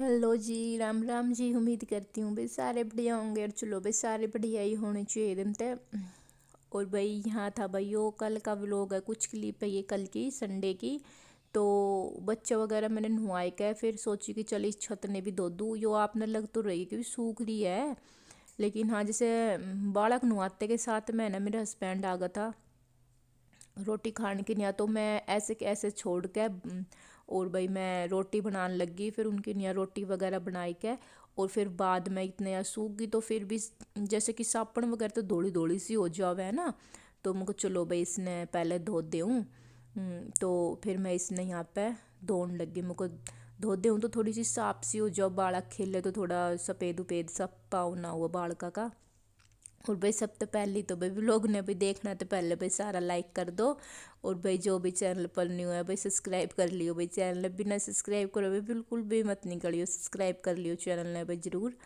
Hello जी, राम राम जी। उम्मीद करती हूँ भाई सारे बढ़िया होंगे। और चलो भाई सारे बढ़िया ही होने चाहिए दिन ते। और भाई यहाँ था भाई यो कल का व्लॉग है, कुछ क्लिप है ये कल की संडे की। तो बच्चा वगैरह मैंने नहवाए के फिर सोची कि चल इस छत ने भी धो दूँ। यो आपने लग तो रही क्योंकि सूख रही है, लेकिन हाँ जैसे बालक नहवाते के साथ में ना मेरे हस्बैंड आ गया था रोटी खाने के लिए। तो मैं ऐसे के ऐसे छोड़ के और भाई मैं रोटी बनाने लगी। फिर उनके लिए रोटी वगैरह बनाई के और फिर बाद में इतने यहाँ सूख गई। तो फिर भी जैसे कि सापड़ वगैरह तो धोड़ी धोड़ी सी हो जावे है ना। तो मुझको चलो भाई इसने पहले धो दूँ। तो फिर मैं इसने यहाँ पे धोने लगी। मुझको धो दूँ तो थोड़ी सी साफ सी हो जाओ, बालक खेले तो थोड़ा सफ़ेद उपेद सा पाव ना हुआ बालका का। और भाई सब तो पहले तो भाई व्लॉग ने भी देखना तो पहले भाई सारा लाइक कर दो। और भाई जो भी चैनल पर न्यू है भाई सब्सक्राइब कर लियो। भाई चैनल बिना सब्सक्राइब करो भाई बिल्कुल भी मत नहीं करियो, सब्सक्राइब कर लियो चैनल ने भाई ज़रूर।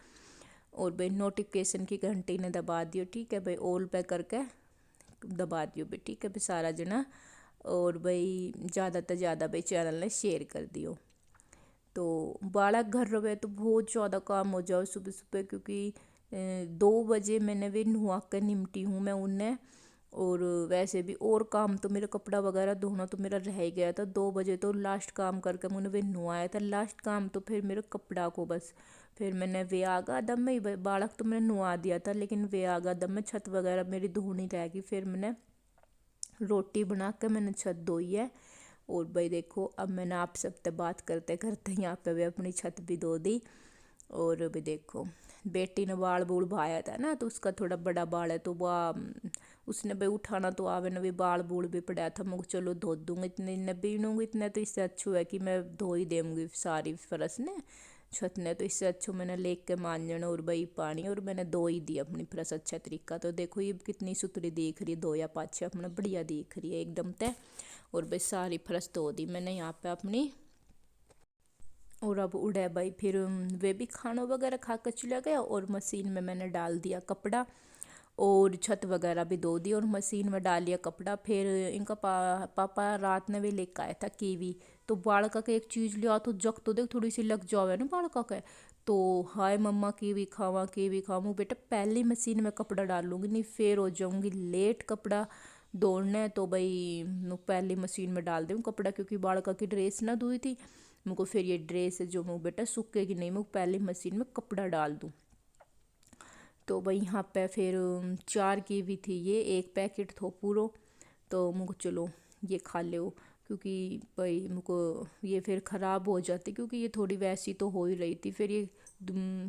और भाई नोटिफिकेशन की घंटी ने दबा दियो, ठीक है भाई, ऑल पे करके दबा दियो भाई, ठीक है भाई सारा जना। और भाई ज़्यादा से ज़्यादा भाई चैनल ने शेयर कर दियो। तो बालक घर रहे तो बहुत ज़्यादा काम हो जाओ सुबह सुबह, क्योंकि 2 बजे मैंने भी नहा कर निमटी हूँ मैं उन्हें। और वैसे भी और काम तो मेरा कपड़ा वगैरह धोना तो मेरा रह ही गया था। 2 बजे तो लास्ट काम करके मैंने वे नहाया था, लास्ट काम तो फिर मेरे कपड़ा को बस। फिर मैंने वे आगा दम में बालक तो मैंने नहा दिया था, लेकिन वे आगा दम में छत वगैरह मेरी धोनी रह गई। फिर मैंने रोटी बना के मैंने छत धोई है। और भाई देखो अब मैंने आप सबसे बात करते करते यहाँ पे भी अपनी छत भी धो दी। और भी देखो बेटी ने बाल बूल भाया था ना, तो उसका थोड़ा बड़ा बाल है तो वह उसने भाई उठाना तो आवे ना, भी बाल बूल भी पड़ा था। मैं चलो धो दूँगी, इतने न बीनूंगी इतने तो इससे अच्छा है कि मैं धो ही देंगी सारी फरस ने छत ने। तो इससे अच्छा मैंने लेक के मान जाना और भाई पानी, और मैंने धो ही दी अपनी फरस अच्छा तरीका। तो देखो ये कितनी सुथरी दिख रही है, धो या पाछे अपना बढ़िया दिख रही है एकदम तय। और भाई सारी फरस धो दी मैंने यहाँ पे अपनी। और अब उड़े भाई फिर वे भी खाना वगैरह खा कर चला गया और मशीन में मैंने डाल दिया कपड़ा। और छत वगैरह भी धो दी और मशीन में डाल दिया कपड़ा। फिर इनका पापा रात में भी लेकर आया था कीवी। तो बालका का एक चीज़ लिया तो जग तो देख थोड़ी सी लग जावे ना बालका का। तो हाय मम्मा कीवी खावा बेटा, पहली मशीन में कपड़ा डाल लूँगी नहीं फिर हो जाऊँगी लेट कपड़ा दौड़ना है। तो भाई मैं पहली मशीन में डाल दूँ कपड़ा, क्योंकि बालका की ड्रेस ना धोई थी। मुझको फिर ये ड्रेस है जो मुँह बेटा सूखेगी नहीं, मैं पहले मशीन में कपड़ा डाल दूँ। तो भाई यहाँ पे फिर 4 की भी थी, ये एक पैकेट थो पूरो। तो मुझको चलो ये खा लो, क्योंकि भाई मुझको ये फिर ख़राब हो जाती, क्योंकि ये थोड़ी वैसी तो हो ही रही थी। फिर ये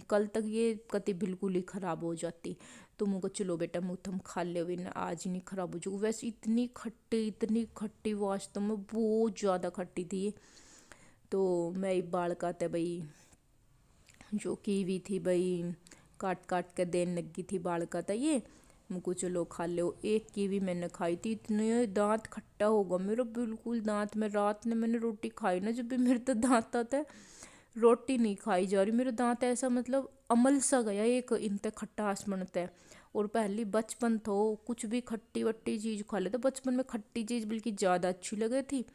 कल तक ये कति बिल्कुल ही ख़राब हो जाती। तो मुझको चलो बेटा मुँह तुम खा लो भी ना, आज ही नहीं ख़राब हो जाएगी। वैसे इतनी खट्टी वास्तव में बहुत ज़्यादा खट्टी थी ये। तो मैं बाल काते भाई जो कीवी थी भाई काट काट के देने लगी थी बाल का था ये। मुझको चलो खा लो, एक कीवी मैंने खाई थी, इतने दांत खट्टा होगा मेरा बिल्कुल दांत में। रात ने मैंने रोटी खाई ना जब भी मेरे तो दांत आता है, रोटी नहीं खाई जा रही मेरे दांत ऐसा मतलब अमल सा गया एक इनते खट्टास बनता है। और पहली बचपन तो कुछ भी खट्टी वट्टी चीज़ खा लेते, बचपन में खट्टी चीज़ बल्कि ज़्यादा अच्छी लगी थी।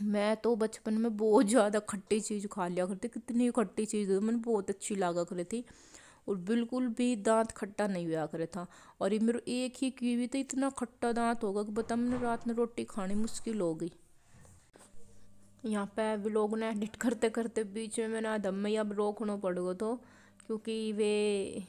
मैं तो बचपन में बहुत ज़्यादा खट्टी चीज़ खा लिया करती, कितनी खट्टी चीज़ मैंने बहुत अच्छी लगा करी थी। और बिल्कुल भी दांत खट्टा नहीं हुआ करे था। और ये मेरे एक ही कीवी तो इतना खट्टा दांत होगा कि बता मैंने रात में रोटी खानी मुश्किल हो गई। यहाँ पे व्लॉग ने एडिट करते करते बीच में मैंने आधम में अब रोकना पड़ गया तो, क्योंकि वे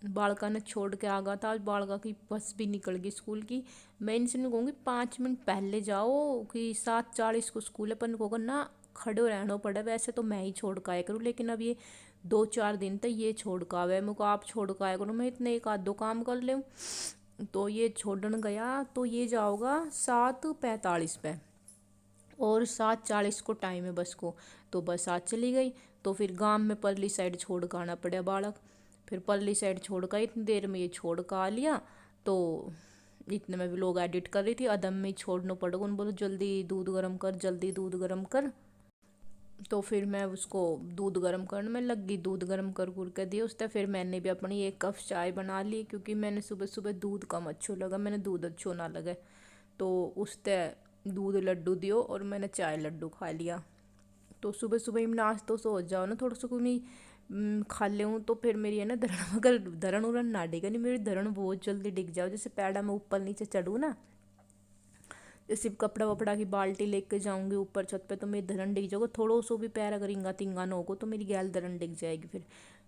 बालका ने छोड़ के आ गया था। आज बालका की बस भी निकल गई स्कूल की। मैं इनसे नहीं कहूँगी 5 मिनट पहले जाओ कि 7:40 को स्कूल है, पर कहूँगा ना खड़े रहना पड़े। वैसे तो मैं ही छोड़ के आया करूँ, लेकिन अब ये 2-4 दिन तक ये छोड़ का आवे मुझको, आप छोड़ का आया करो, मैं इतने एक आध दो काम कर ले। तो ये छोड़न गया तो ये जाओगा 7:45 पे, और 7:40 को टाइम है बस को। तो बस आज चली गई। तो फिर गांव में परली साइड छोड़ कर आना पड़ा बालक। फिर परली साइड छोड़ कर इतनी देर में ये छोड़ कर आ लिया। तो इतने में भी लोग एडिट कर रही थी, अदम में छोड़ना पड़ेगा उन, बोलो जल्दी दूध गर्म कर जल्दी दूध गर्म कर। तो फिर मैं उसको दूध गर्म करने में लग गई, दूध गर्म कर के दिया उसने। फिर मैंने भी अपनी एक कप चाय बना ली, क्योंकि मैंने सुबह सुबह दूध कम अच्छो लगा, मैंने दूध अच्छो ना लगे। तो उसने दूध लड्डू दियो और मैंने चाय लड्डू खा लिया। तो सुबह सुबह ही नाश्तो सो हो जाओ ना थोड़ा सा कोई खा लेऊँ तो फिर मेरी है ना धरण, अगर धरण उरण ना डिगे नहीं, मेरी धरण बहुत जल्दी डिग जाओ। जैसे पैड़ा में ऊपर नीचे चढ़ूँ ना, जैसे कपड़ा वपड़ा की बाल्टी लेके जाऊंगी ऊपर छत पे, तो मेरी धरण डिग जाओगे। थोड़ा सो भी पैर अगर इंगा तिंगा ना होगा तो मेरी गैल धरण डिग जाएगी फिर।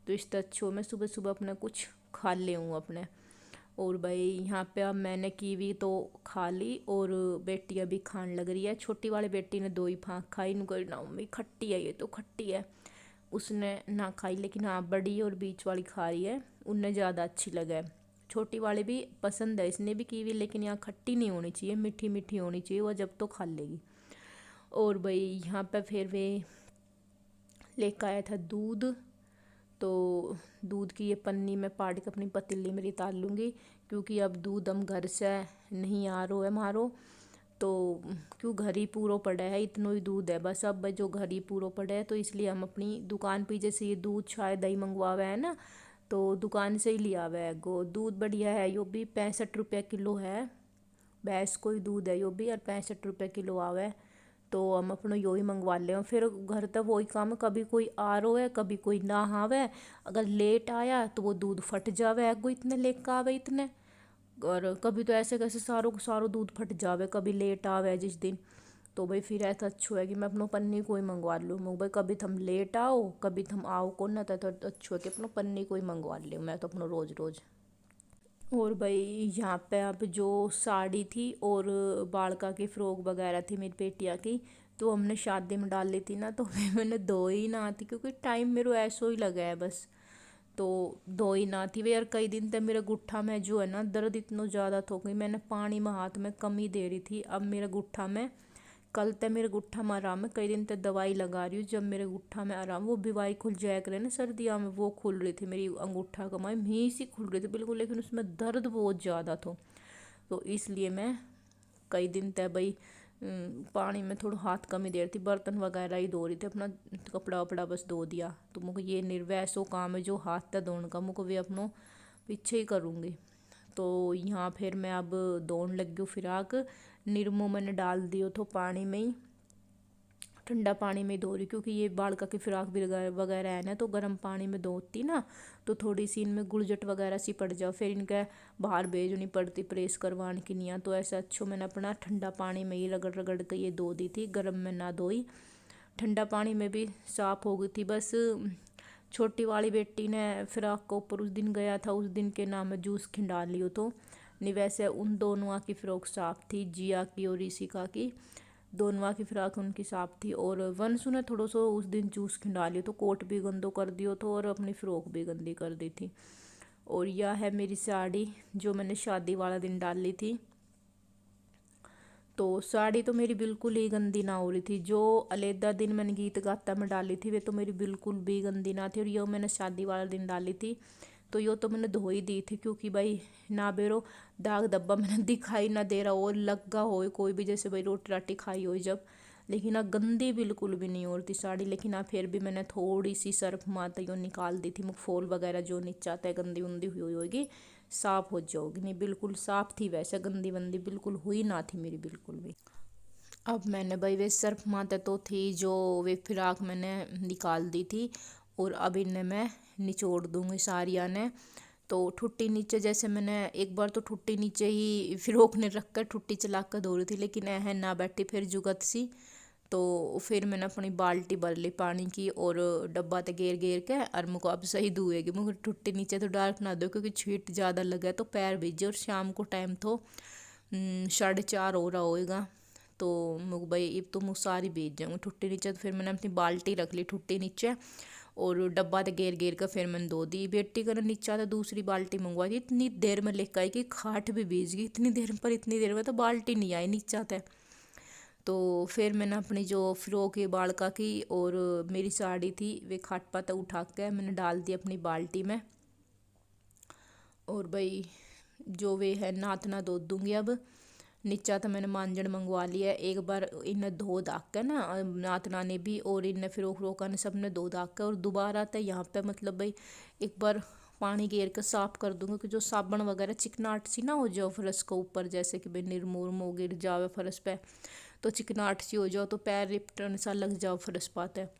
तो इस तरह अच्छो मैं सुबह सुबह अपना कुछ खा ले हूँ अपने। और भाई यहाँ पे अब मैंने कीवी तो खा ली और बेटी अभी खाने लग रही है। छोटी वाली बेटी ने 2 ही फाँक खाई, नु कही ना मम्मी खट्टी है, ये तो खट्टी है, उसने ना खाई। लेकिन हाँ बड़ी और बीच वाली खा रही है, उन्हें ज़्यादा अच्छी लगे। छोटी वाली भी पसंद है इसने भी कीवी, लेकिन यहाँ खट्टी नहीं होनी चाहिए, मीठी मीठी होनी चाहिए, वह जब तो खा लेगी। और भाई यहाँ पे फिर वे लेकर आया था दूध, तो दूध की ये पन्नी मैं पाड़ के अपनी पतीली में रितार लूँगी, क्योंकि अब दूध हम घर से नहीं आ रो है मारो, तो क्यों घर ही पूरा पड़ा है, इतना ही दूध है बस अब जो घर ही पूरा पड़ा है। तो इसलिए हम अपनी दुकान पे जैसे ये दूध चाय दही मंगवावे है ना, तो दुकान से ही लिया हुआ है। गो दूध बढ़िया है, यो भी 65 रुपये किलो है, भैंस को ही दूध है यो भी, और 65 रुपये किलो आवे। तो हम अपना यो ही मंगवा ले। फिर घर तक वही काम है, कभी कोई आ रो है कभी कोई ना आवे, अगर लेट आया तो वो दूध फट जावे, एगो इतने लेके आवे इतने। और कभी तो ऐसे कैसे सारों को सारों दूध फट जावे कभी लेट आवे जिस दिन। तो भाई फिर ऐसा अच्छा है कि मैं अपनों पन्नी को ही मंगवा लूँ। मैं भाई कभी तुम लेट आओ कभी तुम आओ को ना, तो अच्छा है कि अपनों पन्नी को ही मंगवा लूँ मैं तो अपनों रोज़ रोज़। और भाई यहाँ पे अब जो साड़ी थी और बालका की फ्रॉक वगैरह थी मेरी बेटिया की, तो हमने शादी में डाल ली थी ना, तो फिर मैंने धो ही ना आती, क्योंकि टाइम मेरे ऐसो ही लगा है बस। तो धो ही ना थी वे यार, कई दिन तक मेरा गुट्ठा में जो है ना दर्द इतना ज़्यादा थो गई, मैंने पानी में हाथ में कमी दे रही थी। अब मेरे गुट्ठा में कल तक मेरे गुट्ठा में आराम है, कई दिन तक दवाई लगा रही हूँ, जब मेरे गुट्ठा में आराम, वो बीवाई खुल जाया करे ना सर्दियों में, वो खुल रही थी मेरी अंगूठा कमाई मी सी खुल रही थी बिल्कुल, लेकिन उसमें दर्द बहुत ज़्यादा था। तो इसलिए मैं कई दिन तक भाई पानी में थोड़ा हाथ कम ही दे रही थी, बर्तन वगैरह ही धो रही थी, अपना कपड़ा वपड़ा बस धो दिया। तो मुझे ये निर्वैसो काम है जो हाथ तक धोने का, मुझे वे अपनों पीछे ही करूँगी। तो यहाँ फिर मैं अब धोने लग गई फिराक, निरमो मैंने डाल दियो तो पानी में ही, ठंडा पानी में धो रही, क्योंकि ये बालका की फिराक वगैरह है ना, तो गर्म पानी में धोती ना तो थोड़ी सी इनमें गुलजट वगैरह सी पड़ जाओ, फिर इनका बाहर भेजनी पड़ती प्रेस करवाने की नहीं। तो ऐसा अच्छो मैंने अपना ठंडा पानी में ही रगड़ रगड़ के ये धो दी थी, गर्म में ना धोई, ठंडा पानी में भी साफ़ हो गई थी। बस छोटी वाली बेटी ने फिराक को ऊपर उस दिन गया था, उस दिन के नाम में जूस खिंडा लियो, तो नहीं वैसे उन दोनों की फ़्रॉक साफ़ थी, जिया की और ऋषिका की, दोनों की फ्राक उनकी साफ थी। और वंशु ने थोड़ा सा उस दिन जूस खिंडा लिया, तो कोट भी गंदो कर दियो तो और अपनी फ़्रॉक भी गंदी कर दी थी। और यह है मेरी साड़ी जो मैंने शादी वाला दिन डाली थी। तो साड़ी तो मेरी बिल्कुल ही गंदी ना हो रही थी, जो अलहदा दिन मैंने गीत गाता में डाली थी वे तो मेरी बिल्कुल भी गंदी ना थी। और यो मैंने शादी वाला दिन डाली थी, तो यो तो मैंने धो ही दी थी, क्योंकि भाई ना बेरो दाग धब्बा मैंने दिखाई ना दे रहा और लगा हो कोई भी, जैसे भाई रोटी राटी खाई हो जब। लेकिन अब गंदी बिल्कुल भी नहीं हो रही थी साड़ी, लेकिन अब फिर भी मैंने थोड़ी सी सर्फ माता यो निकाल दी थी, मुख फॉल वगैरह जो नीचे आता है गंदी उंदी हुई होगी साफ़ हो जाओगी। नहीं बिल्कुल साफ़ थी, वैसे गंदी वंदी बिल्कुल हुई ना थी मेरी बिल्कुल भी। अब मैंने भाई वे सर्फ माता तो थी जो वे फिराक मैंने निकाल दी थी, और अब इन्हें मैं निचोड़ दूँगी सारिया ने। तो ठुट्टी नीचे जैसे मैंने एक बार तो ठुट्टी नीचे ही फिरोक ने रख कर ठुट्टी चला कर धो रही थी, लेकिन यह ना बैठी फिर जुगत सी, तो फिर मैंने अपनी बाल्टी भर ली पानी की और डब्बा ते गेर गेर के, और मुझको अब सही धुएगी। मुझे ठुट्टी नीचे तो डार्क ना दो, क्योंकि छीट ज़्यादा लगा तो पैर भीजे, और शाम को टाइम तो 4:30 हो रहा होएगा, तो मुझ भाई अब तो मुझ सारी भीज जाऊँगी ठुट्टी नीचे। तो फिर मैंने अपनी बाल्टी रख ली ठुट्टी नीचे, और डब्बा तो गेर गेर कर फिर मैंने धो दी। बेटी का नीचा तो दूसरी बाल्टी मंगवाई थी, इतनी देर में लेकर आई कि खाट भी भीज गई, इतनी देर पर इतनी देर में तो बाल्टी नहीं आई नीचा तक। तो फिर मैंने अपनी जो फ़्रॉक है बालका की और मेरी साड़ी थी वे खाट पाता उठा के मैंने डाल दी अपनी बाल्टी में। और भाई जो वे है नातना धो दूँगी अब। नीचा तो मैंने मांजन मंगवा लिया है, एक बार इन्हें धो धाक के ना नातना ने भी और इन्हें फ़्रॉक रोका ने सब ने धो धाक के, और दोबारा तो यहाँ पे मतलब भाई एक बार पानी गेर कर साफ़ कर दूँगी कि जो साबुन वगैरह चिकनाहट सी ना हो जाओ फर्श के ऊपर, जैसे कि भाई निरमो उरमो गिर जावे फर्श पे। तो चिकनाहट सी हो जाओ तो पैर रिपटन सा लग जाओ फरस पाता है।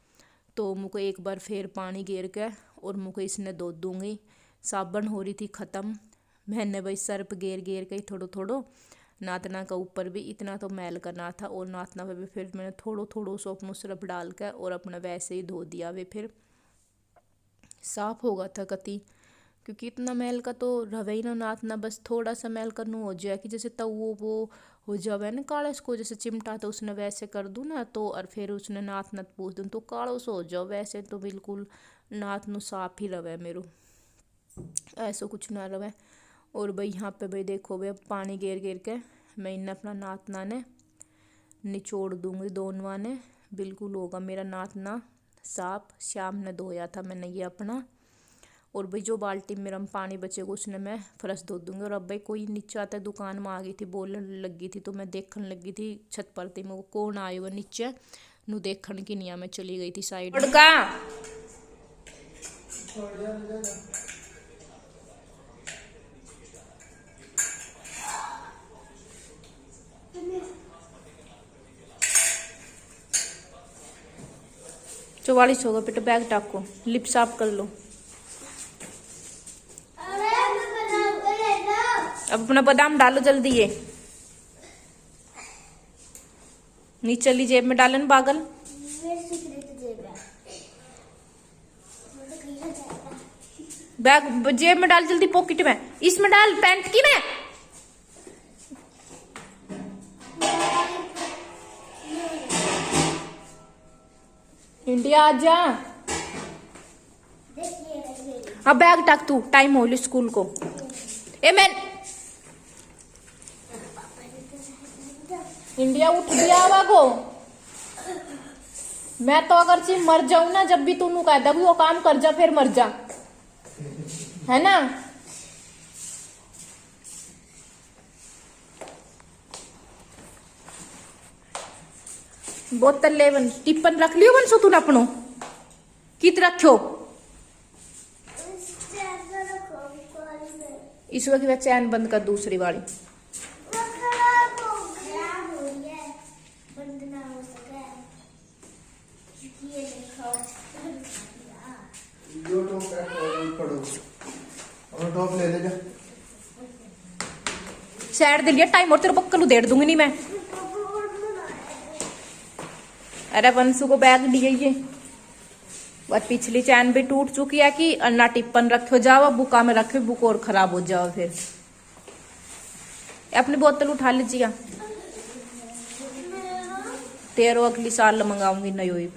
तो मुझको एक बार फिर पानी गेर के और मुझको इसने धो दूँगी। साबुन हो रही थी ख़त्म, मैंने भाई सर्फ गेर गेर के थोड़ो थोड़ो नातना का ऊपर भी इतना तो मैल करना था और नातना पे भी फिर मैंने थोड़ो थोड़ो सो अपना सर्फ डाल के और अपना वैसे ही धो दिया। वे फिर साफ होगा था कति, क्योंकि इतना मैल का तो रवे ही ना नातना, बस थोड़ा सा मैल करनू हो जाए कि जैसे तवो वो हो जावे ना काले को जैसे चिमटा तो उसने वैसे कर दूँ ना तो और फिर उसने नातना पूछ दूँ तो कालो सो हो जाओ। वैसे तो बिल्कुल नातनू साफ ही रवे मेरो, ऐसा कुछ ना रवे। और भाई यहाँ पे भाई देखो भाई अब पानी गेर गेर के मैं इन्हें अपना नातना ने निचोड़ दूँगी दोनों ने, बिल्कुल होगा मेरा नातना साफ। शाम ने धोया था मैंने ये अपना। और भाई जो बाल्टी मेरा पानी बचेगा उसने मैं फरस धो दूँगी। और अब भाई कोई नीचे आता दुकान में आ गई थी, बोलने लगी थी तो मैं देखने लगी थी छत पर थी, मैं कौन आए हुआ नीचे नू देखने की नहीं, मैं चली गई थी साइड का। चौवालीस होगा बेटा, बैग टाको, लिप साफ कर लो। अब अपना बादाम डालो जल्दी, ये नीचे ली जेब में डालन पागल। बैग जेब में डाल जल्दी, पॉकेट में, इसमें डाल पैंट की में। इंडिया आजा, अब बैग टाक तू, टाइम हो स्कूल को। ए मैं इंडिया उठ गया हवा को। मैं तो अगर सिर्फ मर जाऊं ना जब भी तू कह दे वो काम कर जा फिर मर जा, है ना। बोतल ले बन, टिप्पन रख लियो बन सो तूने अपनो कित रखो इस वक्त चैन बंद कर दूसरी वाली। सैड दे लिया टाइम और तेरे पक्कल देड़ दूंगी नहीं मैं। अरे वंशु को बैग दिए ये बस पिछली चैन भी टूट चुकी है कि अन्ना टिप्पन रखो जाओ, बुका में रखे बुक और खराब हो जाओ। फिर अपनी बोतल उठा लीजिए, 13 अगली साल मंगाऊंगी नई।